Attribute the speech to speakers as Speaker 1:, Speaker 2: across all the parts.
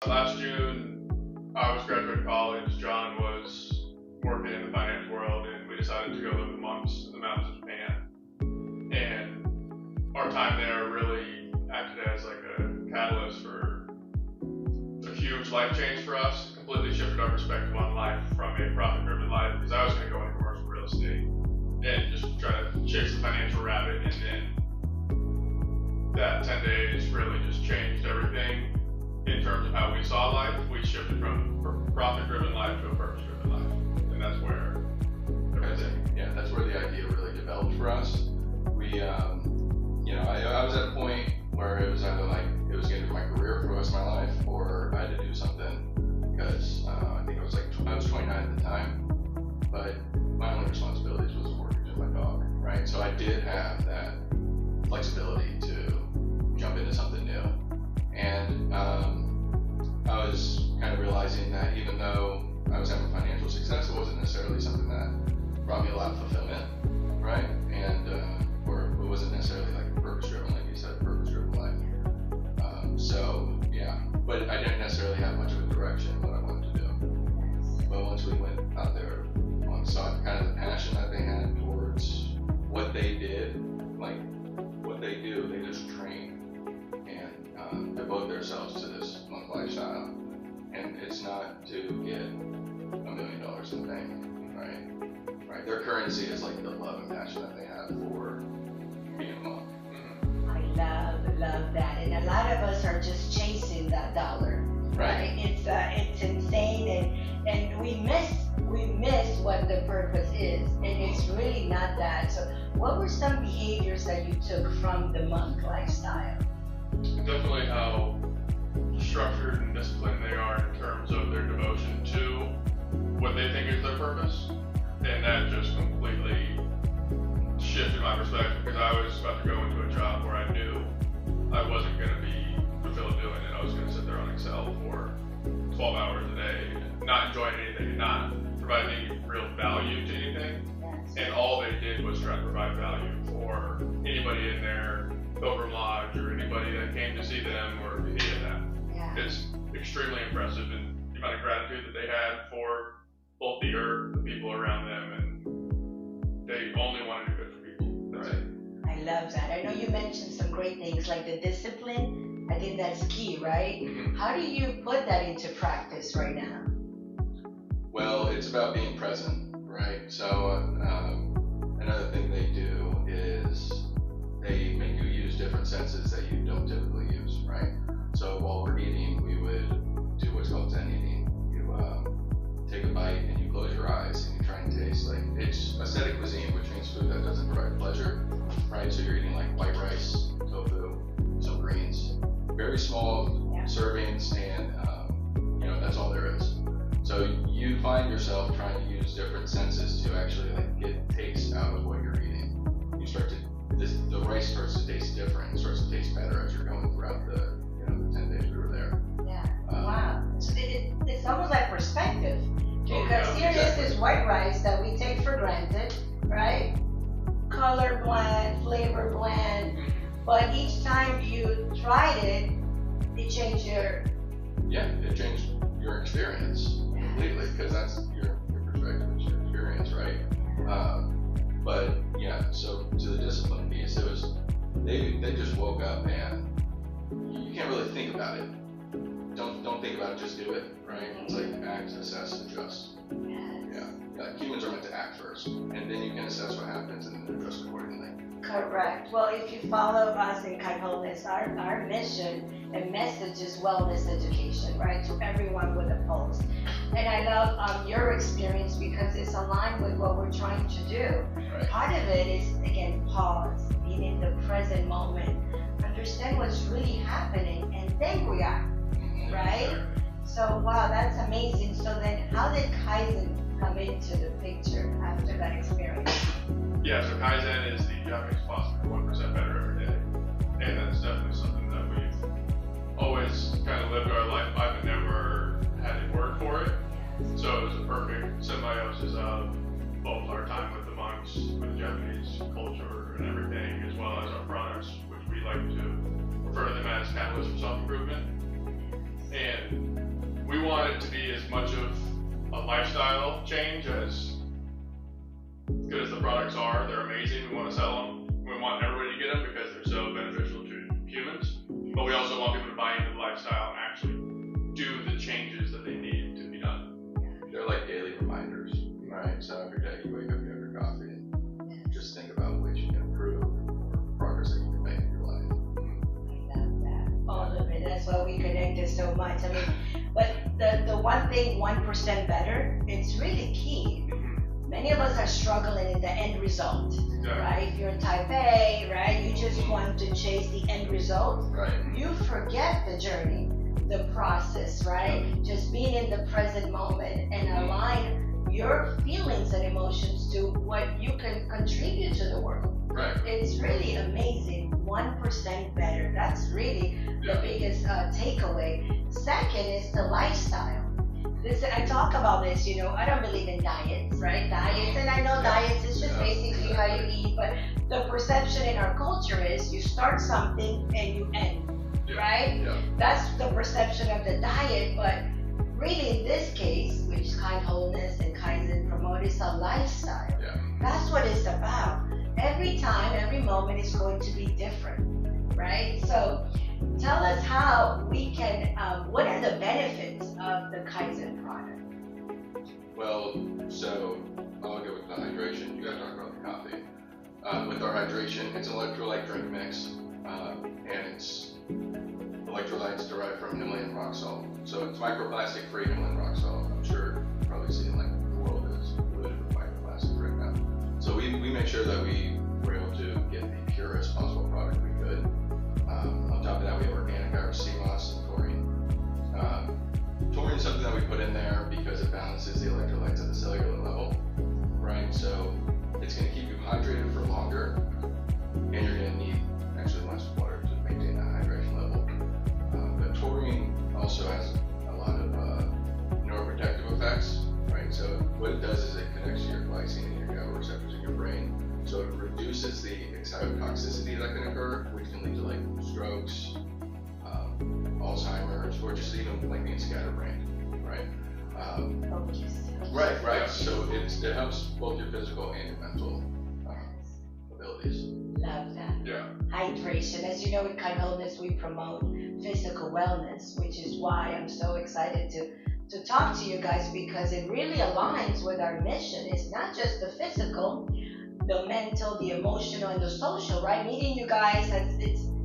Speaker 1: Last June, I was graduating college. John was working in the finance world, and we decided to go live with monks in the mountains of Japan. And our time there really acted as like a catalyst for a huge life change for us. It completely shifted our perspective on life from a profit-driven life, because I was going to go into commercial real estate and just try to chase the financial rabbit, and then that 10 days really just changed everything in terms of how we saw life. We shifted from profit-driven life to a purpose-driven life, and that's where
Speaker 2: that's where the idea really developed for us. We, I was at a point where it was either like it was going to be my career for the rest of my life, or I had to do something, because I think I was 29 at the time, but my only responsibilities was a mortgage and my dog, right? So I did have that flexibility to jump into something new. And I was kind of realizing that even though I was having financial success, it wasn't necessarily something that brought me a lot of fulfillment, right? And or it wasn't necessarily like purpose-driven, like you said, purpose-driven life. But I didn't necessarily have much of a direction in what I wanted to do. But once we went out there, I saw kind of the passion that they had towards what they did, like what they do. They just train and devote themselves to this monk lifestyle. And it's not to get $1 million in the bank, right? Right. Their currency is like the love and passion that they have for being a monk.
Speaker 3: I love that, and a lot of us are just chasing that dollar, right? It's insane, and we miss what the purpose is, and it's really not that. So, what were some behaviors that you took from the monk lifestyle?
Speaker 1: Definitely how structured and disciplined they are in terms of their devotion to what they think is their purpose, and that just completely shifted my perspective, because I was about to go into a job where I knew I wasn't going to be fulfilled doing it. I was going to sit there on Excel for 12 hours a day, not enjoying anything, and not providing any real value to anything. And all they did was try to provide value for anybody in their Pilgrim Lodge or anybody that came to see them or any of that.
Speaker 3: Yeah.
Speaker 1: It's extremely impressive, and the amount of gratitude that they had for both the earth, the people around them, and they only want to do good for people. That's it.
Speaker 3: I love that. I know you mentioned some great things like the discipline. I think that's key, right?
Speaker 1: Mm-hmm.
Speaker 3: How do you put that into practice right now?
Speaker 2: Well, it's about being present, right? So another thing they do is they make you use different senses that you don't typically use, right? So while we're eating, we would do what's called Zen eating. You take a bite and you close your eyes and you try and taste. Like, it's ascetic cuisine, which means food that doesn't provide pleasure, right? So you're eating like white rice, tofu, some greens, very small servings, and that's all there is. So you find yourself trying to use different senses to actually like get taste out of what you're eating. You start to the rice starts to taste different. It starts to taste better as you're going throughout the 10 days we were there.
Speaker 3: Yeah. Wow. So it's almost like perspective, because here is this white rice that we take for granted, right? Color bland, flavor bland, but each time you tried it, it changed your
Speaker 2: experience completely, because that's your perspective, it's your experience, right? So to the discipline piece, it was they just woke up and you can't really think about it. Don't think about it, just do it, right? It's like act, assess, adjust. Yeah. Humans are meant to act first, and then you can assess what happens and then adjust accordingly.
Speaker 3: Correct. Well, if you follow us in Kind Wholeness, our mission and message is wellness education, right? To everyone with a pulse. And I love your experience, because it's aligned with what we're trying to do.
Speaker 2: Right.
Speaker 3: Part of it is, again, pause, being in the present moment, understand what's really happening, and then react, right?
Speaker 2: Sure.
Speaker 3: So, wow, that's amazing. So then how did Kaizen come into the picture after that experience?
Speaker 1: Yeah, so Kaizen is the Japanese philosophy for 1% better every day. And that's definitely something that we've always kind of lived our life by, but never had a word for it. So it was a perfect symbiosis of both our time with the monks, with Japanese culture and everything, as well as our products, which we like to refer to them as catalysts for self-improvement. And to be as much of a lifestyle change as good as the products are. They're amazing. We want to sell them. We want everybody to get them because they're so beneficial to humans. But we also want people to buy into the lifestyle and actually do the changes that they need to be done.
Speaker 2: They're like daily reminders, right? So every day you wake up, you have your coffee, and just think about ways you can improve or progress that you can make in your life.
Speaker 3: I love that. All of it. That's why we connected so much. I mean, but the one thing, 1% better, it's really key. Many of us are struggling in the end result, right? If you're type A, right, you just want to chase the end result.
Speaker 2: Right.
Speaker 3: You forget the journey, the process, right? Just being in the present moment and align your feelings and emotions to what you can contribute to the world.
Speaker 2: Right.
Speaker 3: It's really amazing. 1% better. That's really the biggest takeaway. Second is the lifestyle. I talk about this, you know, I don't believe in diets, right? Diets, and I know diets is just basically how you eat, but the perception in our culture is you start something and you end, right?
Speaker 2: Yeah.
Speaker 3: That's the perception of the diet, but really in this case, which Kind Wholeness and Kaizen promote, is a lifestyle.
Speaker 2: Yeah.
Speaker 3: That's what it's about. Every time, every moment is going to be different, right? So tell us how we can, what are the benefits of the Kaizen product?
Speaker 2: Well, so I'll go with the hydration. You gotta talk about the coffee. With our hydration, it's an electrolyte drink mix, and it's electrolytes derived from Himalayan rock salt. So it's microplastic free Himalayan rock salt. I'm sure you've probably seen like the world is polluted with microplastics right now. So we make sure that we were able to get the purest possible product we could. On top of that, we have organic Irish sea moss and taurine. Taurine is something that we put in there because it balances the electrolytes at the cellular level, right? So it's going to keep you hydrated for longer, and you're going to need actually less water to maintain that hydration level. But taurine also has a lot of neuroprotective effects, right? So what it does is it connects to your glycine and your GABA receptors in your brain. So it reduces the excitotoxicity that can occur, which can lead to like strokes, Alzheimer's, or just even like being scatterbrained, right? Right. So it helps both your physical and your mental abilities.
Speaker 3: Love that.
Speaker 1: Yeah.
Speaker 3: Hydration. As you know, with Kind Wholeness, we promote physical wellness, which is why I'm so excited to talk to you guys, because it really aligns with our mission. It's not just the physical, the mental, the emotional, and the social, right? Meeting you guys,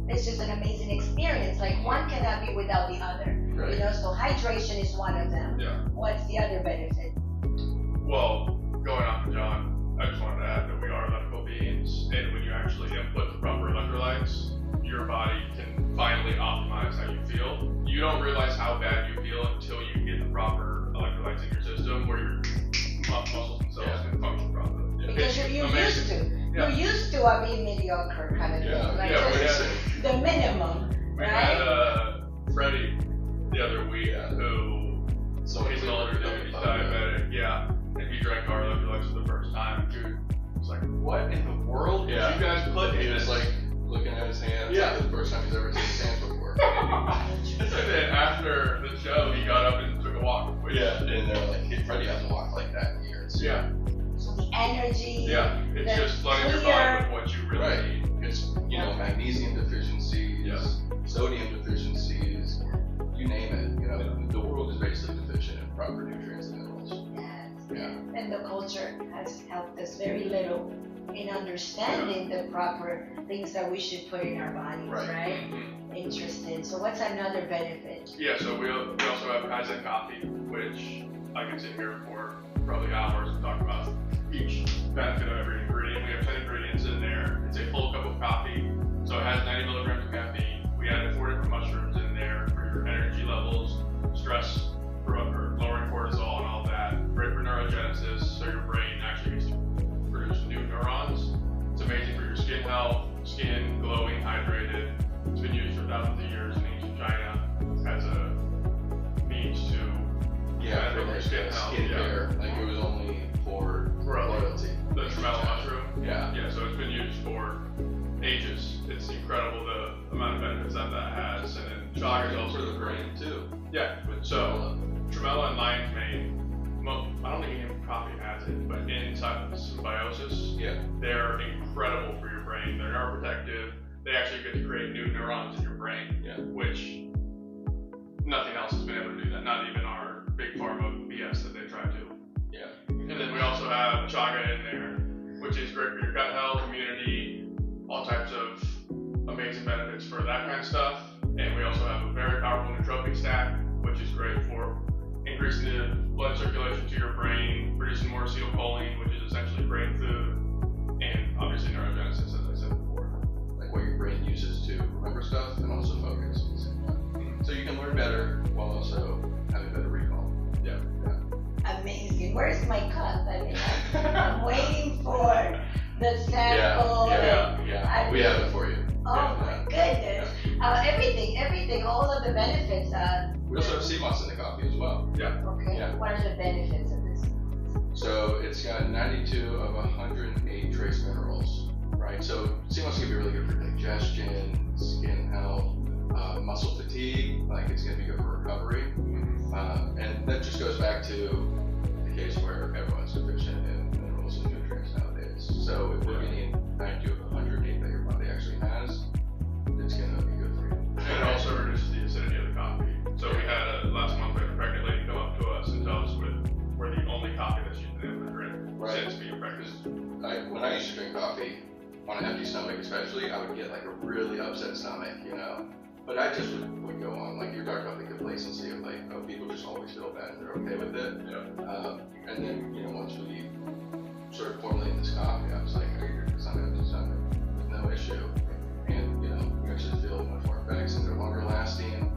Speaker 3: it's just an amazing experience. Like one cannot be without the other,
Speaker 2: Right.
Speaker 3: you know. So hydration is one of them.
Speaker 1: Yeah.
Speaker 3: What's the other benefit?
Speaker 1: Well, going off of John, I just wanted to add that we are electrical beings, and when you actually input the proper electrolytes, your body can finally optimize how you feel. You don't realize how bad you feel until you get the proper electrolytes in your system, where your muscles and cells can function properly.
Speaker 3: Because you're used to. You're used to being mediocre kind of thing. Like just the minimum,
Speaker 1: We
Speaker 3: right?
Speaker 1: had Freddie the other week who he's an older dude, he's diabetic, and he drank our electrolytes for the first time. Dude was like, what in the world did you guys put in
Speaker 2: He
Speaker 1: this?
Speaker 2: was like looking at his hands, like the first time he's ever seen his hands before.
Speaker 1: And then after the show, he got up and took a walk.
Speaker 2: And they're like, hey, Freddie hasn't walked like that in years.
Speaker 3: So the energy.
Speaker 1: It's just flooding your body with what you really need.
Speaker 2: It's, magnesium deficiencies, sodium deficiencies, you name it. The world is basically deficient in proper nutrients and minerals.
Speaker 3: Yes. And the culture has helped us very little in understanding the proper things that we should put in our bodies, right? Interesting. So what's another benefit?
Speaker 1: So we also have KAIZEN coffee, which I can sit here for probably hours and talk about each benefit of every ingredient. We have 10 ingredients in there. It's a full cup of coffee, so it has 90 milligrams of caffeine. We added 4 different mushrooms in there for your energy levels, stress, for lowering cortisol and all that. Great for neurogenesis, so your brain actually gets to produce new neurons. It's amazing for your skin health, skin glowing, hydrated. It's been used for thousands of years in ancient China as a means to
Speaker 2: for
Speaker 1: your skin health.
Speaker 2: Care. Like it was only for royalty.
Speaker 1: The tremelo mushroom.
Speaker 2: Yeah.
Speaker 1: So it's been used for ages. It's incredible the amount of benefits that has. And then chaga is also
Speaker 2: for the brain too.
Speaker 1: So tremella and lion's mane, I don't think any coffee has it, but inside of symbiosis, they're incredible for your brain. They're neuroprotective. They actually get to create new neurons in your brain, which nothing else has been able to do that. Not even our big pharma BS that they try to. And then we also have chaga in there, which is great for your gut health, immunity, all types of amazing benefits for that kind of stuff. And we also have a very powerful nootropic stack, which is great for increasing the blood circulation to your brain, producing more acetylcholine, which is essentially brain food, and obviously neurogenesis, as I said before.
Speaker 2: Like what your brain uses to remember stuff and also focus at the same time. So you can learn better while also having better recall.
Speaker 3: Amazing. Where's my cup? I mean, I'm waiting for the sample.
Speaker 2: We have it for you.
Speaker 3: Oh my goodness. Everything, all of the benefits.
Speaker 2: We also have sea moss in the coffee as well.
Speaker 3: Okay. What are the benefits of this?
Speaker 2: So it's got 92 of 108 trace minerals, right? So sea moss can be really good for digestion, skin health, muscle fatigue, like it's going to be good for recovery. And that just goes back to the case where everyone's deficient in minerals and nutrients nowadays. So if we're getting 92 of 108 that your body actually has, it's going to be good for you.
Speaker 1: And it also reduces the acidity of the coffee. So we had last month we had a pregnant lady come up to us and tell us we're the only coffee that she's been able to drink since being pregnant.
Speaker 2: When I used to drink coffee on an empty stomach, especially, I would get like a really upset stomach, you know. But I just would go on, like you're talking about the complacency of like, oh, people just always feel bad and they're okay with it. And then, you know, once we started formulating this coffee, I was like, hey, it's not an empty stomach, no issue. And, you know, you actually feel much more effects and they're longer lasting.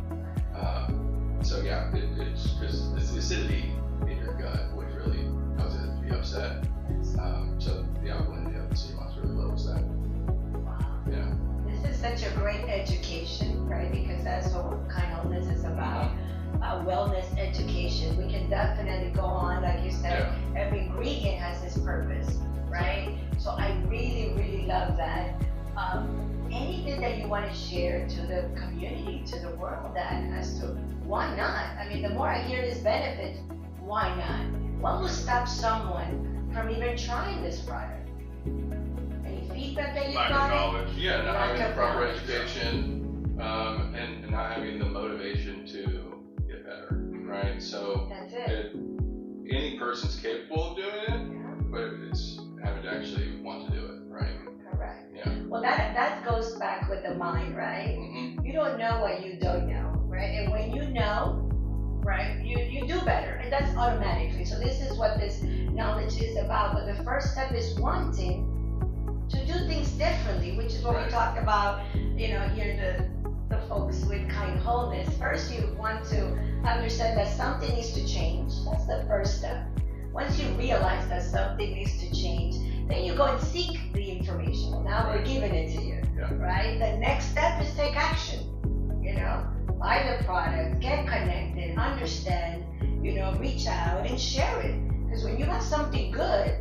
Speaker 2: So yeah, it's because it's the acidity in your gut which really causes it to be upset. So the alkalinity of the sea moss really lowers that.
Speaker 3: This is such a great education, right? Because that's what Kind Wholeness is about. Wellness education. We can definitely go on, like you said, every ingredient has its purpose, right? So I really, really love that. Anything that you want to share to the community, to the world, that as to why not? I mean, the more I hear this benefit, why not? What will stop someone from even trying this product? Any feedback that you got?
Speaker 1: Lack of knowledge.
Speaker 2: Not having the proper education, and not having the motivation to get better, right? So
Speaker 3: that's it.
Speaker 2: Any person's capable of doing it, but it's having to actually want to do it, right?
Speaker 3: Correct. Well, that goes back with the mind, right? You don't know what you don't know, right? And when you know, right, you do better, and that's automatically. So this is what this knowledge is about. But the first step is wanting to do things differently, which is what we talked about, you know, here the folks with Kind Wholeness. First, you want to understand that something needs to change. That's the first step. Once you realize that something needs to change, then you go and seek the information. Well, now we're giving it to you, right? The next step is take action. You know, buy the product, get connected, understand, you know, reach out and share it. Because when you have something good,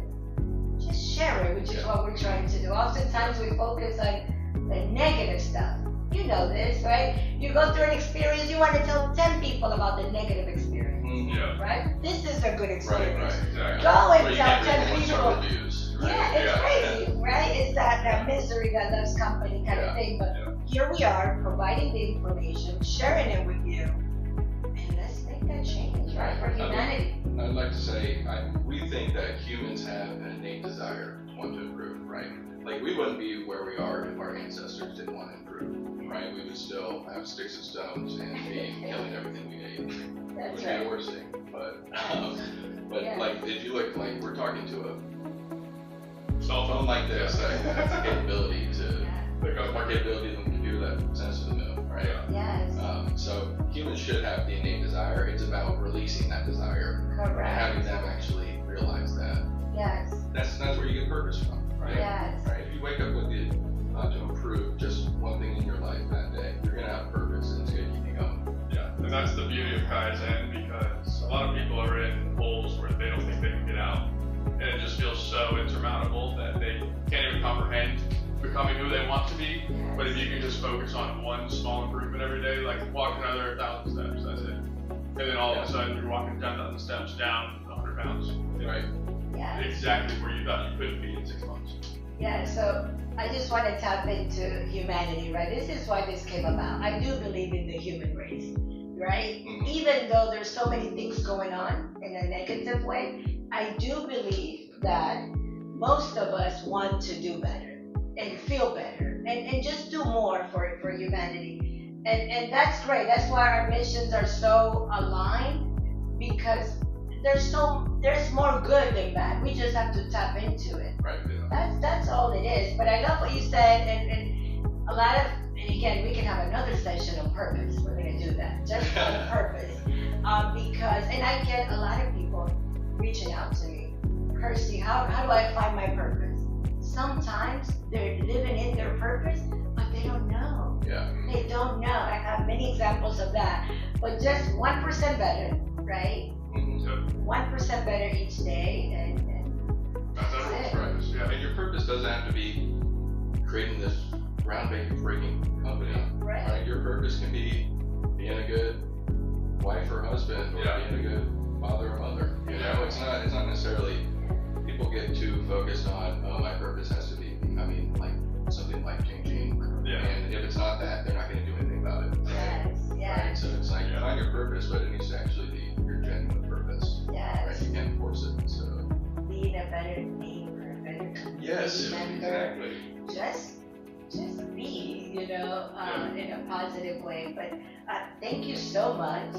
Speaker 3: just share it, which is what we're trying to do. Oftentimes we focus on the negative stuff. You know this, right? You go through an experience, you want to tell 10 people about the negative experience, right? This is a good experience.
Speaker 2: Exactly.
Speaker 3: Go and tell
Speaker 2: really
Speaker 3: 10 people.
Speaker 2: Reviews,
Speaker 3: It's crazy, right? It's that misery that loves company kind of thing. But here we are, providing the information, sharing it with you, and let's make that change, right, for humanity.
Speaker 2: I'd like to say, we think that humans have an innate desire to want to improve, right? Like, we wouldn't be where we are if our ancestors didn't want to improve, right? We would still have sticks and stones and be killing everything we ate. It would be the worst thing. But like, if you look, like, we're talking to a cell phone like this that has the capability to, more capability than the computer that sends to the moon, right? So humans should have the innate desire. It's about releasing that desire and having them actually realize that. That's where you get purpose from, right? Right. If you wake up with it to improve just one thing in your life that day, you're gonna have purpose, and it's gonna keep you going.
Speaker 1: And that's the beauty of Kaizen, because a lot of people are in holes where they don't think they can get out, and it just feels so insurmountable that they can't even comprehend becoming who they want to be. But if you can just focus on one small improvement every day, like walk another 1,000 steps, that's it. And then all of a sudden you're walking 10,000 steps down 100 pounds.
Speaker 2: Right.
Speaker 3: Yeah.
Speaker 1: Exactly where you thought you couldn't be in 6 months.
Speaker 3: Yeah, so I just want to tap into humanity, right? This is why this came about. I do believe in the human race, right?
Speaker 2: Mhm.
Speaker 3: Even though there's so many things going on in a negative way, I do believe that most of us want to do better and feel better and just do more for humanity. And that's great. That's why our missions are so aligned, because there's more good than bad. We just have to tap into it.
Speaker 2: Right. Yeah.
Speaker 3: That's all it is. But I love what you said, and a lot of, and again, we can have another session on purpose. We're gonna do that just on purpose, because, and I get a lot of people reaching out to me, Kirsty, how do I find my purpose? Sometimes they're living in their purpose, but they don't know.
Speaker 2: Yeah.
Speaker 3: They don't know. I have many examples of that. But just 1% better, right?
Speaker 2: Mhm.
Speaker 1: So
Speaker 3: 1% better each day, and
Speaker 1: that's everyone's purpose. Yeah.
Speaker 2: And your purpose doesn't have to be creating this groundbreaking company.
Speaker 3: right.
Speaker 2: Your purpose can be being a good wife or husband, or
Speaker 1: Yeah.
Speaker 2: being a good father or mother. You know, it's not necessarily, people get too focused on, oh, my purpose has to be becoming like something life changing.
Speaker 1: Yeah.
Speaker 2: And if it's not that, they're not going to do anything about it.
Speaker 3: Yes,
Speaker 2: Right?
Speaker 3: yes,
Speaker 2: So it's like,
Speaker 1: Yeah.
Speaker 2: find your purpose, but it needs to actually be your genuine purpose. Right?
Speaker 3: yes.
Speaker 2: You can't force it. So
Speaker 3: Being a better neighbor, a better community
Speaker 2: yes,
Speaker 3: member.
Speaker 2: exactly.
Speaker 3: Just be, in a positive way. But thank you so much.